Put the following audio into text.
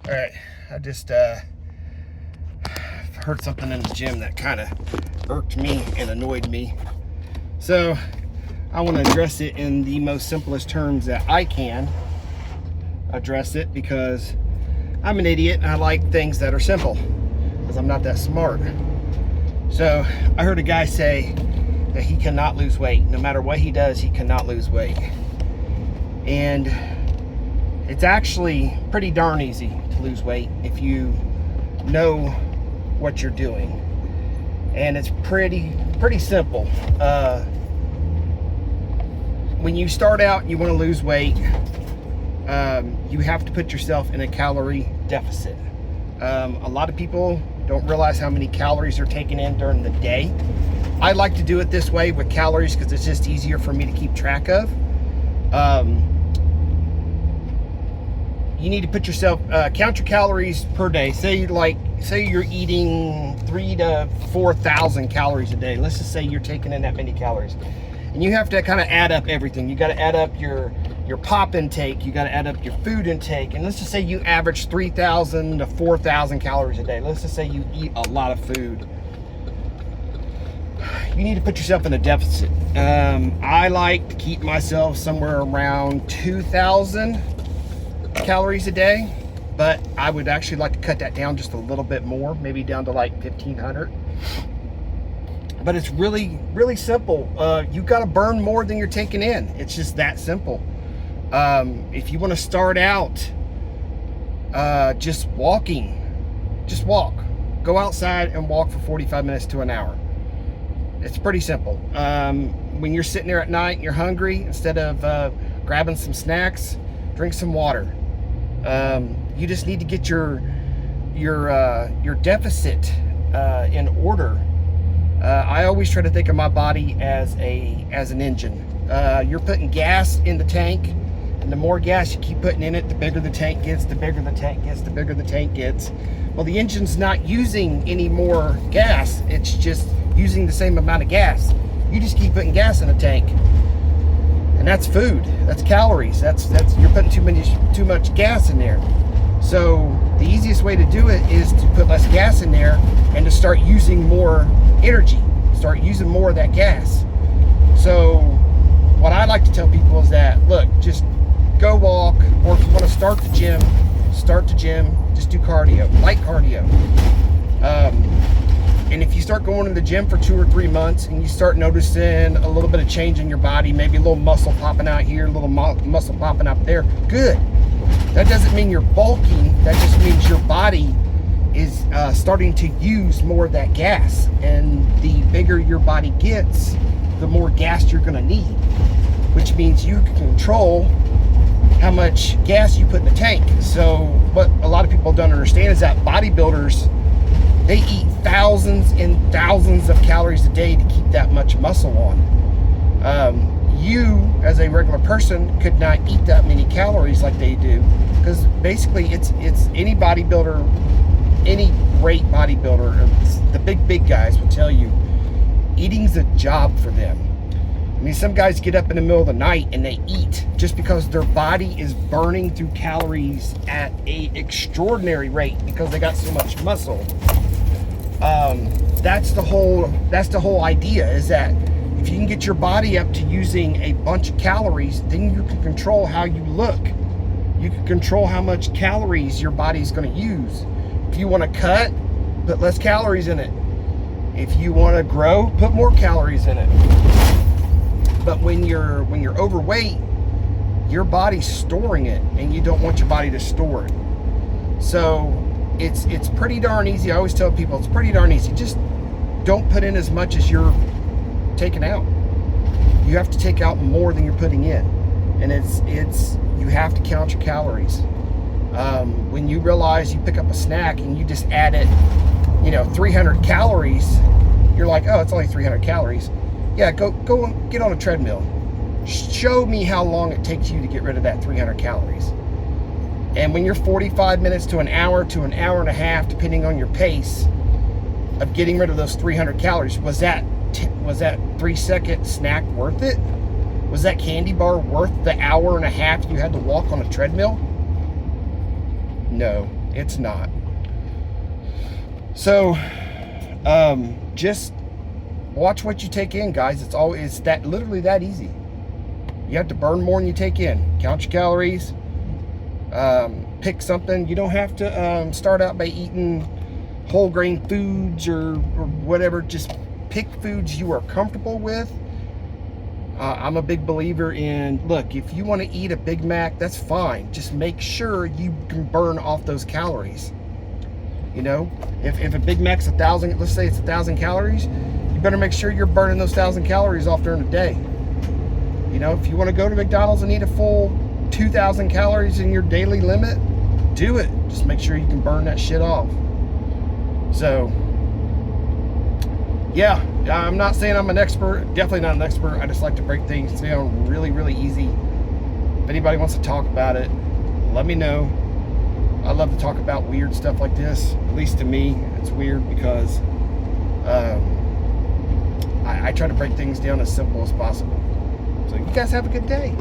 All right, I just heard something in the gym that kind of irked me and annoyed me. So I want to address it in the most simplest terms that I can address it, because I'm an idiot and I like things that are simple, because I'm not that smart. So I heard a guy say that he cannot lose weight. No matter what he does, he cannot lose weight. And it's actually pretty darn easy to lose weight if you know what you're doing. And it's pretty simple. When you start out and you want to lose weight, you have to put yourself in a calorie deficit. A lot of people don't realize how many calories they're taking in during the day. I like to do it this way with calories because it's just easier for me to keep track of. You need to put yourself, count your calories per day. Say you're eating 3,000 to 4,000 calories a day. Let's just say you're taking in that many calories. And you have to kind of add up everything. You got to add up your pop intake. You got to add up your food intake. And let's just say you average 3,000 to 4,000 calories a day. Let's just say you eat a lot of food. You need to put yourself in a deficit. I like to keep myself somewhere around 2,000 calories a day, but I would actually like to cut that down just a little bit more, maybe down to like 1,500. But it's really simple. You got to burn more than you're taking in. It's just that simple. If you want to start out just walking, just walk. Go outside and walk for 45 minutes to an hour. It's pretty simple. When you're sitting there at night and you're hungry, instead of grabbing some snacks, drink some water. You just need to get your deficit in order. I always try to think of my body as an engine. You're putting gas in the tank, and the more gas you keep putting in it, the bigger the tank gets, the bigger the tank gets, the bigger the tank gets. Well, the engine's not using any more gas. It's just using the same amount of gas. You just keep putting gas in the tank. And that's food, that's calories, that's you're putting too much gas in there. So the easiest way to do it is to put less gas in there and to start using more energy, start using more of that gas. So what I like to tell people is that, look, just go walk, or if you want to start the gym, just do cardio, light cardio. And if you start going to the gym for 2 or 3 months and you start noticing a little bit of change in your body, maybe a little muscle popping out here, a little muscle popping up there, good. That doesn't mean you're bulking. That just means your body is starting to use more of that gas. And the bigger your body gets, the more gas you're going to need, which means you can control how much gas you put in the tank. So what a lot of people don't understand is that bodybuilders, they eat thousands and thousands of calories a day to keep that much muscle on. You, as a regular person, could not eat that many calories like they do, because basically it's any bodybuilder, any great bodybuilder, the big guys will tell you, eating's a job for them. I mean, some guys get up in the middle of the night and they eat just because their body is burning through calories at an extraordinary rate because they got so much muscle. That's the whole idea, is that if you can get your body up to using a bunch of calories, then you can control how you look. You can control how much calories your body's going to use. If you want to cut, put less calories in it. If you want to grow, put more calories in it. But when you're overweight, your body's storing it, and you don't want your body to store it. So it's pretty darn easy. I always tell people it's pretty darn easy. Just don't put in as much as you're taking out. You have to take out more than you're putting in, and you have to count your calories. When you realize you pick up a snack and you just add it, 300 calories, you're like, oh, it's only 300 calories. Yeah, go get on a treadmill. Show me how long it takes you to get rid of that 300 calories. And when you're 45 minutes to an hour and a half, depending on your pace of getting rid of those 300 calories, was that 3-second snack worth it? Was that candy bar worth the hour and a half you had to walk on a treadmill? No, It's not. So, just watch what you take in, guys. It's that literally that easy. You have to burn more than you take in. Count your calories. Pick something. You don't have to start out by eating whole grain foods or whatever. Just pick foods you are comfortable with. I'm a big believer in, look, if you want to eat a Big Mac, that's fine. Just make sure you can burn off those calories. You know, if a Big Mac's 1,000, let's say it's 1,000 calories, you better make sure you're burning those 1,000 calories off during the day. You know, if you want to go to McDonald's and eat a full 2,000 calories in your daily limit, do it. Just make sure you can burn that shit off. So, yeah, I'm not saying I'm an expert. Definitely not an expert. I just like to break things down really, really easy. If anybody wants to talk about it, let me know. I love to talk about weird stuff like this. At least to me, it's weird because I try to break things down as simple as possible. So you guys have a good day.